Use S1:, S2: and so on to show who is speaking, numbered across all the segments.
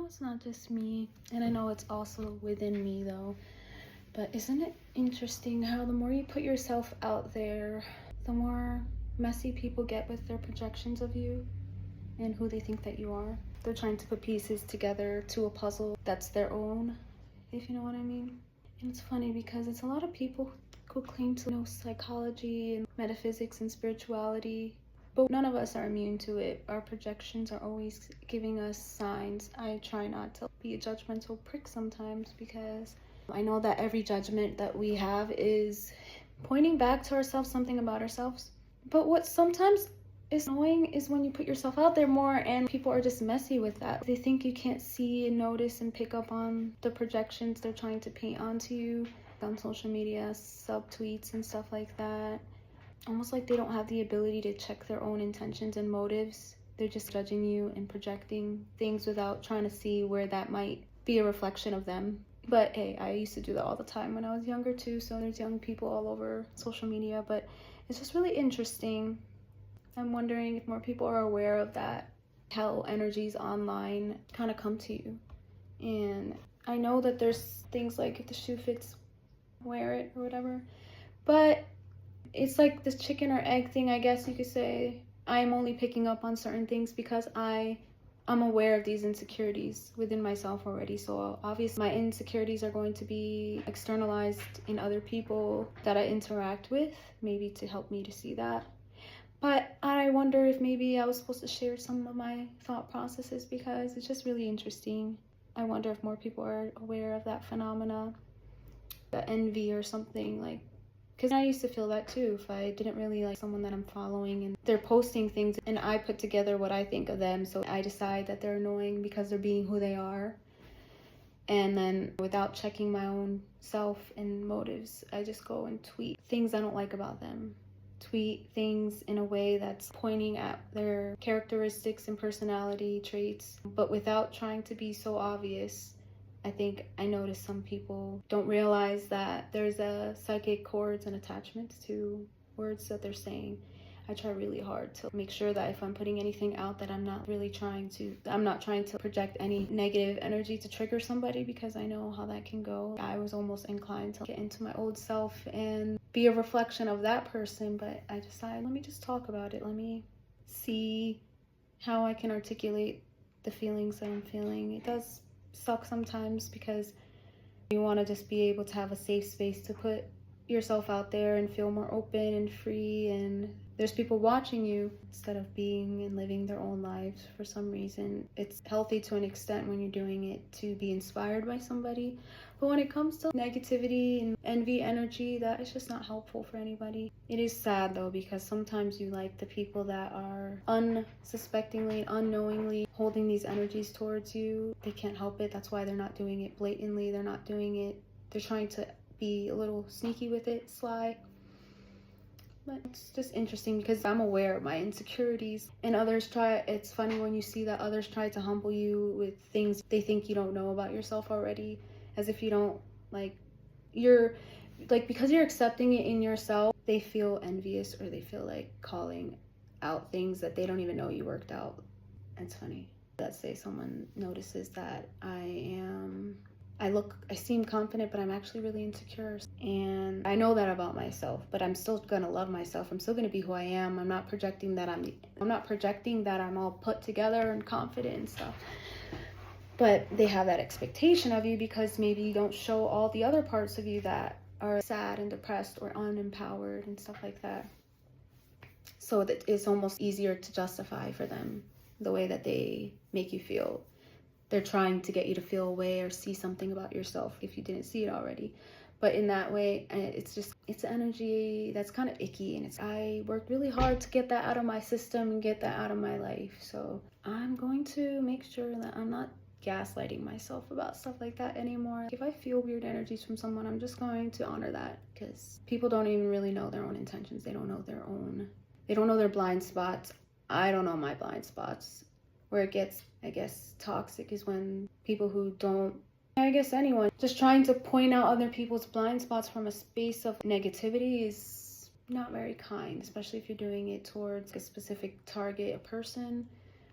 S1: it's not just me. And I know it's also within me though. But isn't it interesting how the more you put yourself out there, the more messy people get with their projections of you and who they think that you are. They're trying to put pieces together to a puzzle that's their own, if you know what I mean. And it's funny because it's a lot of people who claim to know psychology and metaphysics and spirituality, but none of us are immune to it. Our projections are always giving us signs. I try not to be a judgmental prick sometimes because I know that every judgment that we have is pointing back to ourselves, something about ourselves. But what sometimes is annoying is when you put yourself out there more and people are just messy with that. They think you can't see and notice and pick up on the projections they're trying to paint onto you on social media, subtweets and stuff like that. Almost like they don't have the ability to check their own intentions and motives. They're just judging you and projecting things without trying to see where that might be a reflection of them. But hey, I used to do that all the time when I was younger too, so there's young people all over social media, but it's just really interesting. I'm wondering if more people are aware of that, how energies online kind of come to you. And I know that there's things like if the shoe fits, wear it or whatever, but it's like this chicken or egg thing, I guess you could say. I'm only picking up on certain things because I'm aware of these insecurities within myself already. So obviously my insecurities are going to be externalized in other people that I interact with, maybe to help me to see that. But I wonder if maybe I was supposed to share some of my thought processes because it's just really interesting. I wonder if more people are aware of that phenomena, the envy or something, like, because I used to feel that too. If I didn't really like someone that I'm following and they're posting things and I put together what I think of them, so I decide that they're annoying because they're being who they are. And then without checking my own self and motives, I just go and tweet things I don't like about them. Tweet things in a way that's pointing at their characteristics and personality traits, but without trying to be so obvious. I think I noticed some people don't realize that there's a psychic cords and attachments to words that they're saying. I try really hard to make sure that if I'm putting anything out that I'm not trying to project any negative energy to trigger somebody, because I know how that can go. I was almost inclined to get into my old self and be a reflection of that person, but I decided, let me just talk about it. Let me see how I can articulate the feelings that I'm feeling. It does suck sometimes because you want to just be able to have a safe space to put yourself out there and feel more open and free, and there's people watching you instead of being and living their own lives. For some reason it's healthy to an extent when you're doing it to be inspired by somebody, but when it comes to negativity and envy energy, that is just not helpful for anybody. It is sad though, because sometimes you like the people that are unsuspectingly, unknowingly holding these energies towards you. They can't help it. That's why they're not doing it blatantly. They're not doing it, they're trying to be a little sneaky with it, sly. But it's just interesting because I'm aware of my insecurities, and it's funny when you see that others try to humble you with things they think you don't know about yourself already, as if you don't, because you're accepting it in yourself, they feel envious or they feel like calling out things that they don't even know you worked out. It's funny. Let's say someone notices that I seem confident, but I'm actually really insecure. And I know that about myself, but I'm still gonna love myself. I'm still gonna be who I am. I'm not projecting that I'm all put together and confident and stuff. But they have that expectation of you because maybe you don't show all the other parts of you that are sad and depressed or unempowered and stuff like that. So that it's almost easier to justify for them the way that they make you feel. They're trying to get you to feel a way or see something about yourself if you didn't see it already. But in that way, it's energy that's kind of icky, and I worked really hard to get that out of my system and get that out of my life. So I'm going to make sure that I'm not gaslighting myself about stuff like that anymore. If I feel weird energies from someone, I'm just going to honor that, because people don't even really know their own intentions. They don't know their blind spots. I don't know my blind spots. Where it gets, I guess, toxic is when people who don't, I guess anyone, just trying to point out other people's blind spots from a space of negativity is not very kind, especially if you're doing it towards a specific target, a person,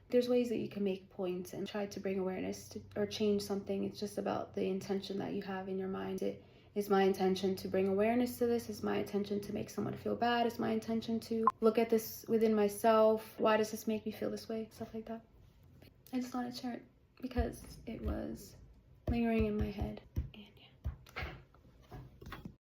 S1: There's ways that you can make points and try to bring awareness to, or change something. It's just about the intention that you have in your mind. Is my intention to bring awareness to this? Is my intention to make someone feel bad? Is my intention to look at this within myself? Why does this make me feel this way? Stuff like that. I just wanted to share it because it was lingering in my head.